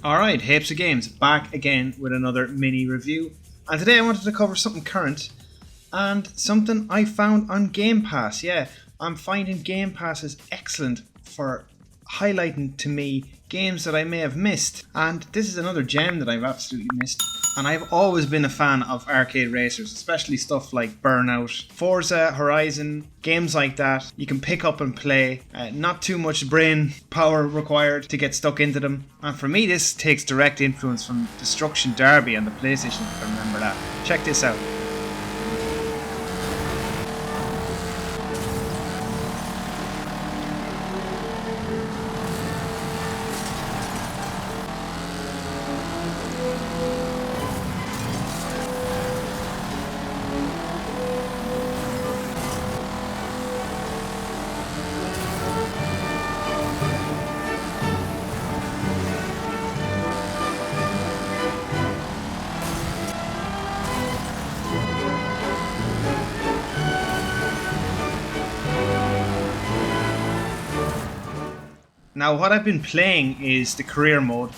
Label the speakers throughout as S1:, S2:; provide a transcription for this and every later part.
S1: Alright, Heaps of Games, back again with another mini review. And today I wanted to cover something current and something I found on Game Pass. Yeah, I'm finding Game Pass is excellent for highlighting to me games that I may have missed. And this is another gem that I've absolutely missed. And I've always been a fan of arcade racers, especially stuff like Burnout, Forza, Horizon, games like that. You can pick up and play, not too much brain power required to get stuck into them. And for me, this takes direct influence from Destruction Derby on the PlayStation, if I remember that. Check this out. Now what I've been playing is the career mode,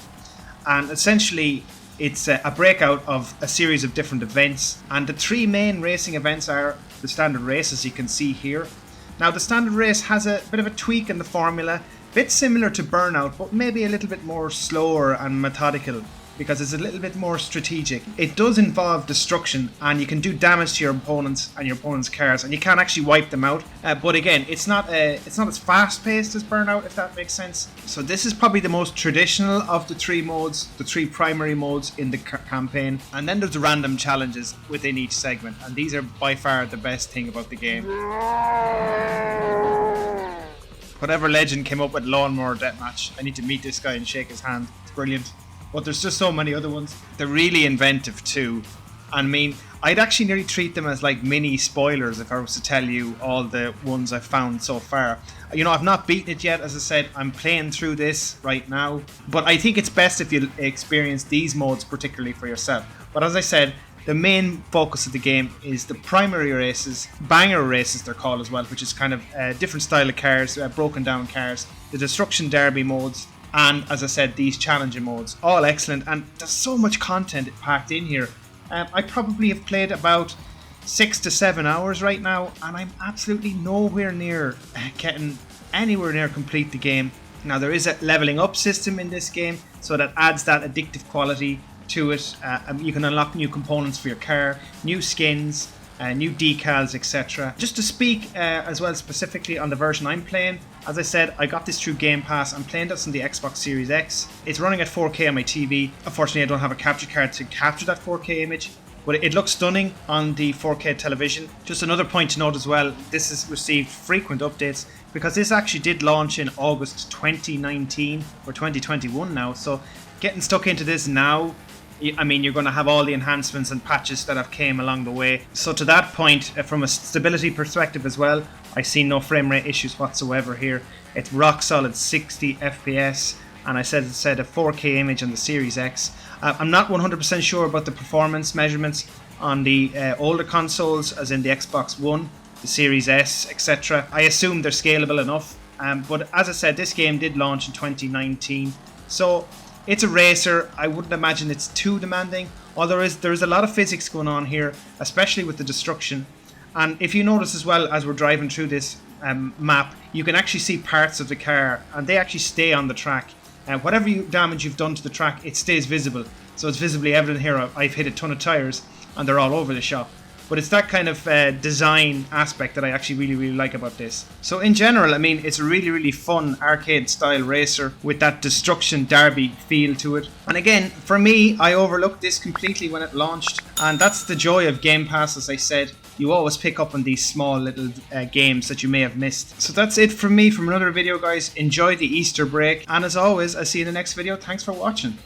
S1: and essentially it's a breakout of a series of different events, and the three main racing events are the standard race, as you can see here. Now the standard race has a bit of a tweak in the formula, a bit similar to Burnout, but maybe a little bit more slower and methodical, because it's a little bit more strategic. It does involve destruction, and you can do damage to your opponents and your opponent's cars, and you can actually wipe them out. But again, it's not as fast-paced as Burnout, if that makes sense. So this is probably the most traditional of the three modes, the three primary modes in the campaign. And then there's the random challenges within each segment, and these are by far the best thing about the game. Whatever legend came up with Lawnmower Deathmatch, I need to meet this guy and shake his hand. It's brilliant. But there's just so many other ones. They're really inventive too. I mean, I'd actually nearly treat them as like mini spoilers if I was to tell you all the ones I've found so far. You know, I've not beaten it yet, as I said. I'm playing through this right now. But I think it's best if you experience these modes particularly for yourself. But as I said, the main focus of the game is the primary races, banger races they're called as well, which is kind of a different style of cars, broken down cars, the Destruction Derby modes, and as I said, these challenging modes, all excellent, and there's so much content packed in here. I probably have played about 6 to 7 hours right now, and I'm absolutely nowhere near getting anywhere near complete the game. Now there is a leveling up system in this game, so that adds that addictive quality to it. You can unlock new components for your car, new skins, new decals, etc. Just to speak as well specifically on the version I'm playing, as I said, I got this through Game Pass. I'm playing this on the Xbox Series X. It's running at 4K on my TV. Unfortunately, I don't have a capture card to capture that 4K image, but it looks stunning on the 4K television. Just another point to note as well, this has received frequent updates because this actually did launch in August 2019 or 2021 now, so getting stuck into this now, I mean, you're going to have all the enhancements and patches that have came along the way. So to that point, from a stability perspective as well, I see no frame rate issues whatsoever here. It's rock solid 60 FPS, and I said a 4K image on the Series X. I'm not 100% sure about the performance measurements on the older consoles, as in the Xbox One, the Series S, etc. I assume they're scalable enough. But as I said, this game did launch in 2019, so it's a racer. I wouldn't imagine it's too demanding, although there is a lot of physics going on here, especially with the destruction. And if you notice as well, as we're driving through this map, you can actually see parts of the car, and they actually stay on the track. Whatever damage you've done to the track, it stays visible. So it's visibly evident here. I've hit a ton of tires, and they're all over the shop. But it's that kind of design aspect that I actually really like about this. So in general, I mean, it's a really fun arcade style racer with that Destruction Derby feel to it. And again, for me, I overlooked this completely when it launched. And that's the joy of Game Pass, as I said. You always pick up on these small little games that you may have missed. So that's it from me from another video, guys. Enjoy the Easter break. And as always, I'll see you in the next video. Thanks for watching.